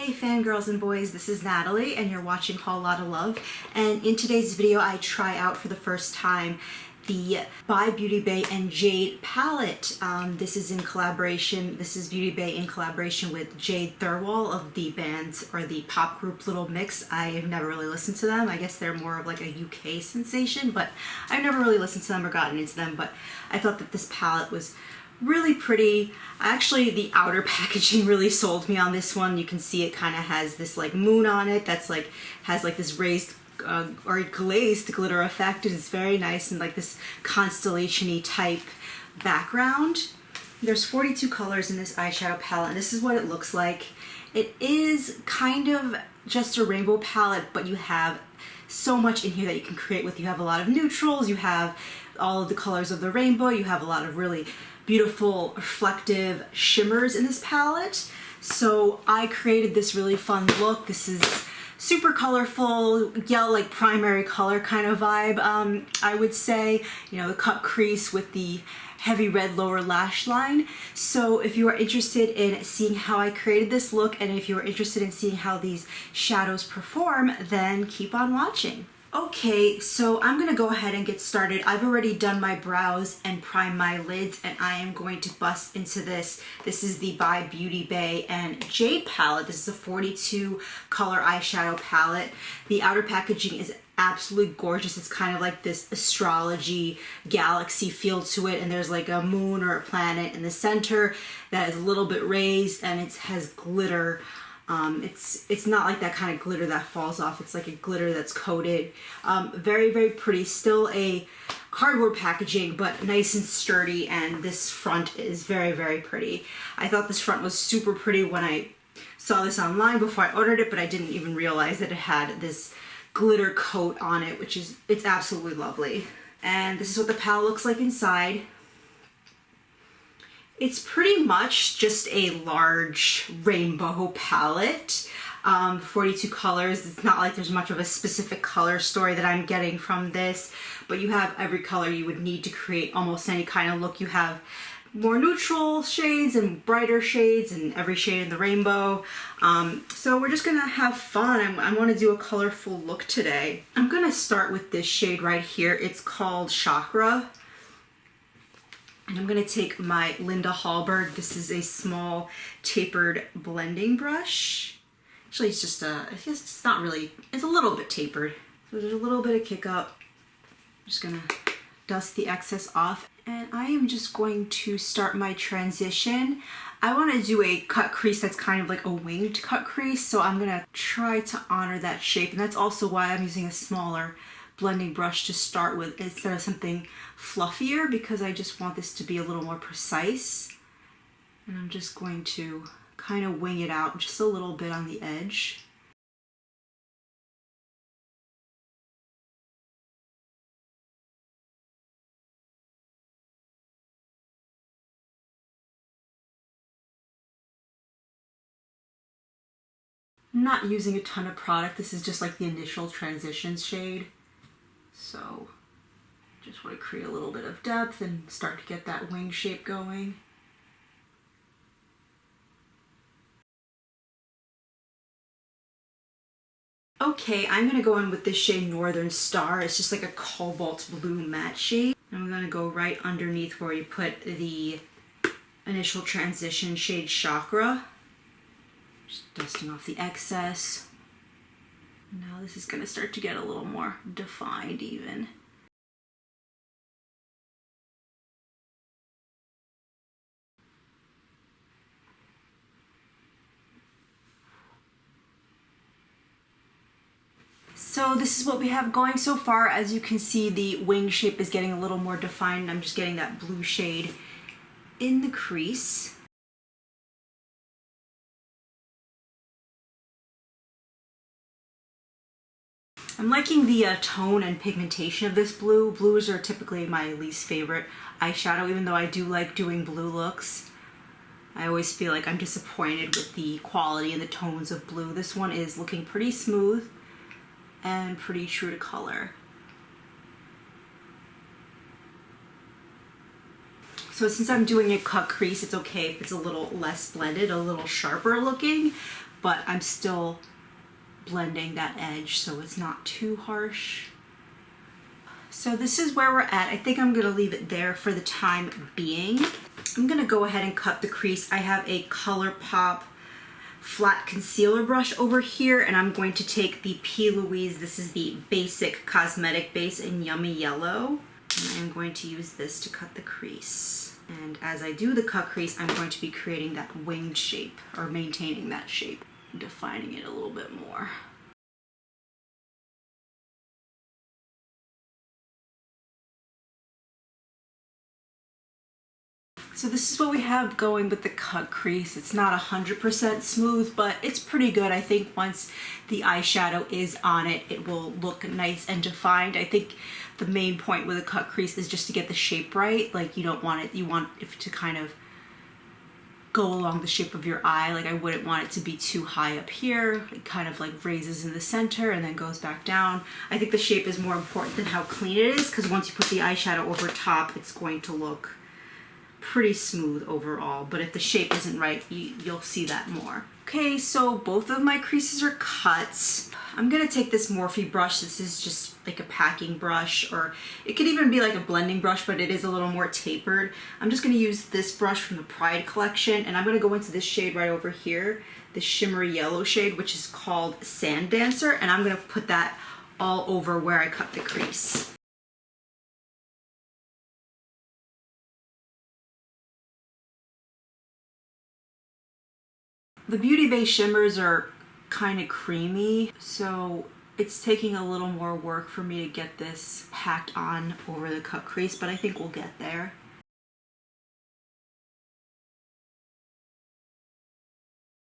Hey fangirls and boys, this is Natalie and you're watching Whole Lotta Love, and in today's video I try out for the first time the by Beauty Bay and Jade palette. This is Beauty Bay in collaboration with Jade Thirlwall of the band or the pop group Little Mix. I've never really listened to them. I guess they're more of like a UK sensation, but I've never really listened to them or gotten into them, but I thought that this palette was really pretty. Actually, the outer packaging really sold me on this one. You can see it kind of has this like moon on it that's like has like this raised or glazed glitter effect. It is very nice and like this constellation-y type background. There's 42 colors in this eyeshadow palette, and this is what it looks like. It is kind of just a rainbow palette, but you have so much in here that you can create with. You have a lot of neutrals, you have all of the colors of the rainbow, you have a lot of really beautiful reflective shimmers in this palette. So I created this really fun look. This is super colorful, yellow, like primary color kind of vibe, I would say. You know, the cut crease with the heavy red lower lash line. So if you are interested in seeing how I created this look, and if you are interested in seeing how these shadows perform, then keep on watching. Okay, so I'm gonna go ahead and get started. I've already done my brows and primed my lids, and I am going to bust into this. This is the by Beauty Bay and Jade palette. This is a 42 color eyeshadow palette. The outer packaging is absolutely gorgeous. It's kind of like this astrology galaxy feel to it, and there's like a moon or a planet in the center that is a little bit raised, and it has glitter. It's not like that kind of glitter that falls off. It's like a glitter that's coated. Very, very pretty. Still a cardboard packaging, but nice and sturdy, and this front is very, very pretty. I thought this front was super pretty when I saw this online before I ordered it, but I didn't even realize that it had this glitter coat on it, it's absolutely lovely. And this is what the palette looks like inside. It's pretty much just a large rainbow palette, 42 colors. It's not like there's much of a specific color story that I'm getting from this, but you have every color you would need to create almost any kind of look. You have more neutral shades and brighter shades and every shade in the rainbow. So we're just gonna have fun. I want to do a colorful look today. I'm gonna start with this shade right here. It's called Chakra. And I'm going to take my Linda Hallberg. This is a small tapered blending brush. Actually, it's just it's not really, it's a little bit tapered. So there's a little bit of kick up. I'm just going to dust the excess off. And I am just going to start my transition. I want to do a cut crease that's kind of like a winged cut crease. So I'm going to try to honor that shape. And that's also why I'm using a smaller blending brush to start with instead of something fluffier, because I just want this to be a little more precise. And I'm just going to kind of wing it out just a little bit on the edge. I'm not using a ton of product. This is just like the initial transitions shade. So just want to create a little bit of depth and start to get that wing shape going. Okay, I'm going to go in with this shade Northern Star. It's just like a cobalt blue matte shade. I'm going to go right underneath where you put the initial transition shade Chakra. Just dusting off the excess. Now this is going to start to get a little more defined even. So this is what we have going so far. As you can see, the wing shape is getting a little more defined. I'm just getting that blue shade in the crease. I'm liking the tone and pigmentation of this blue. Blues are typically my least favorite eyeshadow, even though I do like doing blue looks. I always feel like I'm disappointed with the quality and the tones of blue. This one is looking pretty smooth and pretty true to color. So since I'm doing a cut crease, it's okay if it's a little less blended, a little sharper looking, but I'm still blending that edge so it's not too harsh. So this is where we're at. I think I'm gonna leave it there for the time being. I'm gonna go ahead and cut the crease. I have a ColourPop flat concealer brush over here, and I'm going to take the P. Louise, this is the Basic Cosmetic Base in Yummy Yellow, and I'm going to use this to cut the crease. And as I do the cut crease, I'm going to be creating that winged shape, or maintaining that shape, defining it a little bit more. So this is what we have going with the cut crease. It's not 100% smooth, but it's pretty good. I think once the eyeshadow is on it, it will look nice and defined. I think the main point with a cut crease is just to get the shape right. Like, you don't want it, you want it to kind of go along the shape of your eye. Like, I wouldn't want it to be too high up here. It kind of like raises in the center and then goes back down. I think the shape is more important than how clean it is, because once you put the eyeshadow over top, it's going to look pretty smooth overall, but if the shape isn't right, you'll see that more. Okay, so both of my creases are cut. I'm gonna take this Morphe brush. This is just like a packing brush, or it could even be like a blending brush, but it is a little more tapered. I'm just gonna use this brush from the Pride collection, and I'm gonna go into this shade right over here, the shimmery yellow shade, which is called Sand Dancer, and I'm gonna put that all over where I cut the crease. The Beauty Bay shimmers are kind of creamy, so it's taking a little more work for me to get this packed on over the cut crease, but I think we'll get there.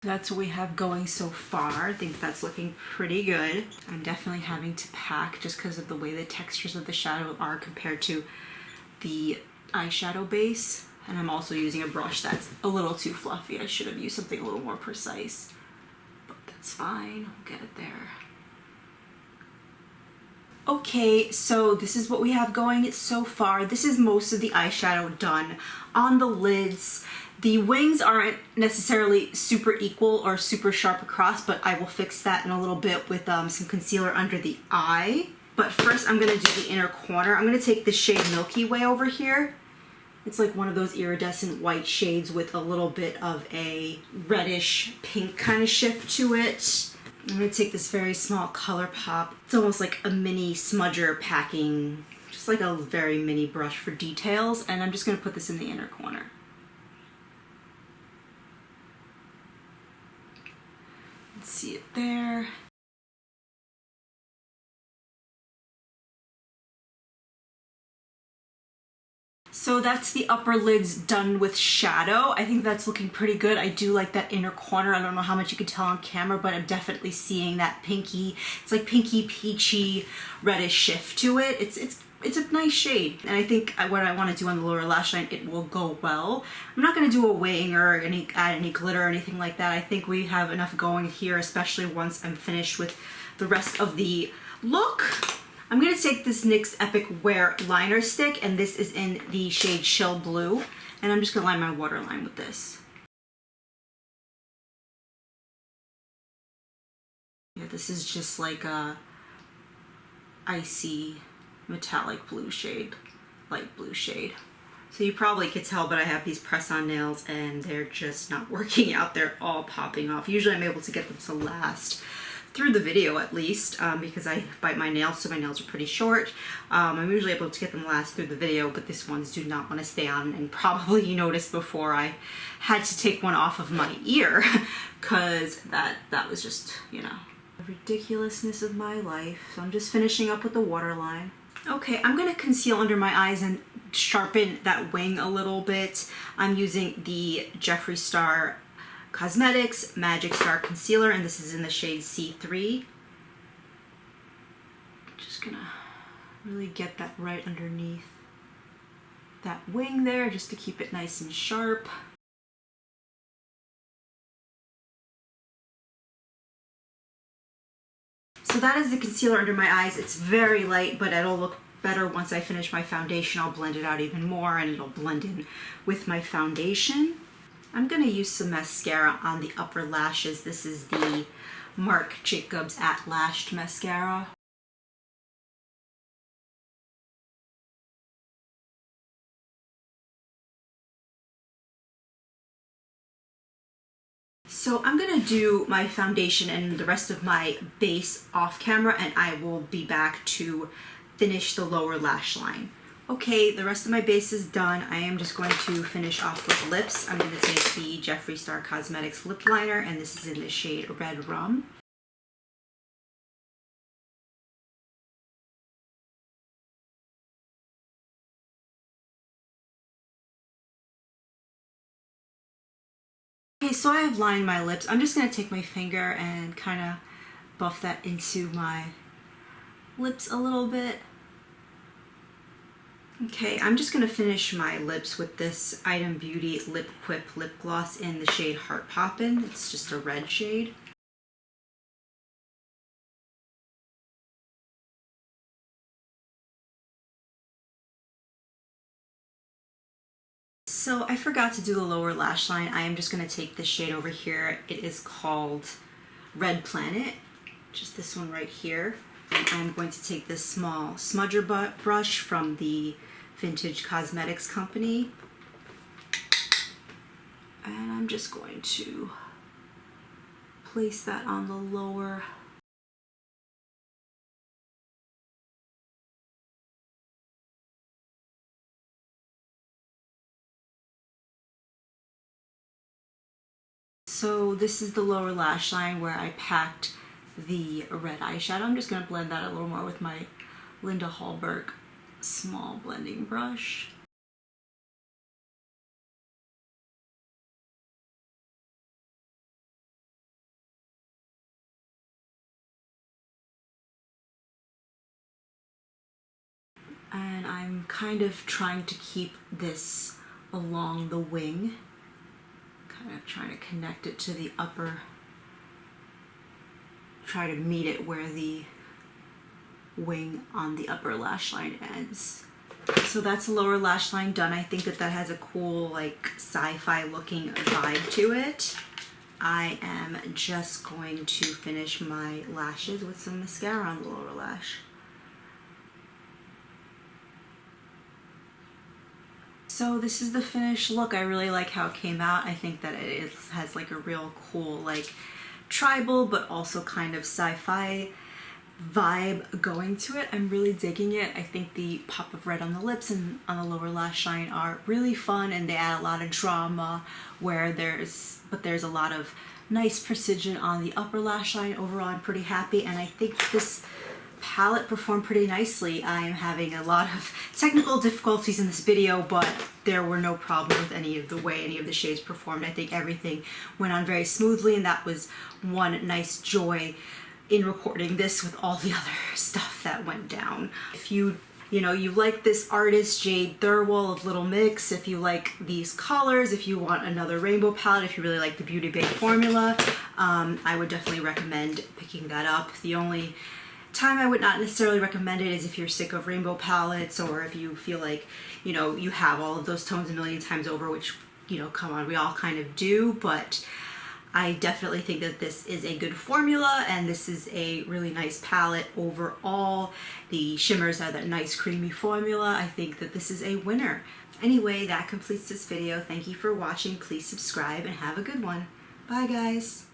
That's what we have going so far. I think that's looking pretty good. I'm definitely having to pack just because of the way the textures of the shadow are compared to the eyeshadow base. And I'm also using a brush that's a little too fluffy. I should have used something a little more precise, but that's fine, we'll get it there. Okay, so this is what we have going so far. This is most of the eyeshadow done. On the lids, the wings aren't necessarily super equal or super sharp across, but I will fix that in a little bit with some concealer under the eye. But first I'm gonna do the inner corner. I'm gonna take the shade Milky Way over here. It's like one of those iridescent white shades with a little bit of a reddish pink kind of shift to it. I'm going to take this very small ColourPop. It's almost like a mini smudger packing, just like a very mini brush for details, and I'm just going to put this in the inner corner. Let's see it there. So that's the upper lids done with shadow. I think that's looking pretty good. I do like that inner corner. I don't know how much you can tell on camera, but I'm definitely seeing that pinky, it's like pinky peachy reddish shift to it. It's a nice shade. And I think what I want to do on the lower lash line, it will go well. I'm not going to do a wing or add any glitter or anything like that. I think we have enough going here, especially once I'm finished with the rest of the look. I'm going to take this NYX Epic Wear liner stick, and this is in the shade Chill Blue, and I'm just going to line my waterline with this. Yeah, this is just like a icy metallic blue shade, light blue shade. So you probably could tell, but I have these press-on nails and they're just not working out. They're all popping off. Usually I'm able to get them to last through the video at least, because I bite my nails, so my nails are pretty short. I'm usually able to get them last through the video, but these ones do not want to stay on, and probably you noticed before I had to take one off of my ear because that was just, you know, the ridiculousness of my life. So I'm just finishing up with the waterline. Okay, I'm gonna conceal under my eyes and sharpen that wing a little bit. I'm using the Jeffree Star Cosmetics Magic Star Concealer, and this is in the shade C3. Just gonna really get that right underneath that wing there, just to keep it nice and sharp. So that is the concealer under my eyes. It's very light, but it'll look better once I finish my foundation. I'll blend it out even more and it'll blend in with my foundation. I'm gonna use some mascara on the upper lashes. This is the Marc Jacobs At Lashed mascara. So I'm gonna do my foundation and the rest of my base off camera, and I will be back to finish the lower lash line. Okay, the rest of my base is done. I am just going to finish off with lips. I'm gonna take the Jeffree Star Cosmetics lip liner, and this is in the shade Red Rum. Okay, so I have lined my lips. I'm just going to take my finger and kind of buff that into my lips a little bit. Okay, I'm just going to finish my lips with this Item Beauty Lip Quip lip gloss in the shade Heart Poppin'. It's just a red shade. So I forgot to do the lower lash line. I am just going to take this shade over here. It is called Red Planet, just this one right here. And I'm going to take this small smudger brush from the Vintage Cosmetics company. And I'm just going to place that on the lower . So this is the lower lash line where I packed the red eyeshadow. I'm just going to blend that a little more with my Linda Hallberg small blending brush. And I'm kind of trying to keep this along the wing. Kind of trying to connect it to the upper, try to meet it where the wing on the upper lash line ends. So that's the lower lash line done. I think that that has a cool, like, sci-fi looking vibe to it. I am just going to finish my lashes with some mascara on the lower lash. So this is the finished look. I really like how it came out. I think that it has like a real cool, like, tribal but also kind of sci-fi vibe going to it. I'm really digging it. I think the pop of red on the lips and on the lower lash line are really fun, and they add a lot of drama where there's a lot of nice precision on the upper lash line. Overall, I'm pretty happy, and I think this palette performed pretty nicely. I am having a lot of technical difficulties in this video, but there were no problem with any of the way any of the shades performed. I think everything went on very smoothly, and that was one nice joy in recording this with all the other stuff that went down. If you like this artist, Jade Thirlwall of Little Mix, if you like these colors, if you want another rainbow palette, if you really like the Beauty Bay formula, I would definitely recommend picking that up. The only time I would not necessarily recommend it is if you're sick of rainbow palettes, or if you feel like, you have all of those tones a million times over, which, come on, we all kind of do, but I definitely think that this is a good formula, and this is a really nice palette overall. The shimmers are that nice creamy formula. I think that this is a winner. Anyway, that completes this video. Thank you for watching. Please subscribe and have a good one. Bye, guys.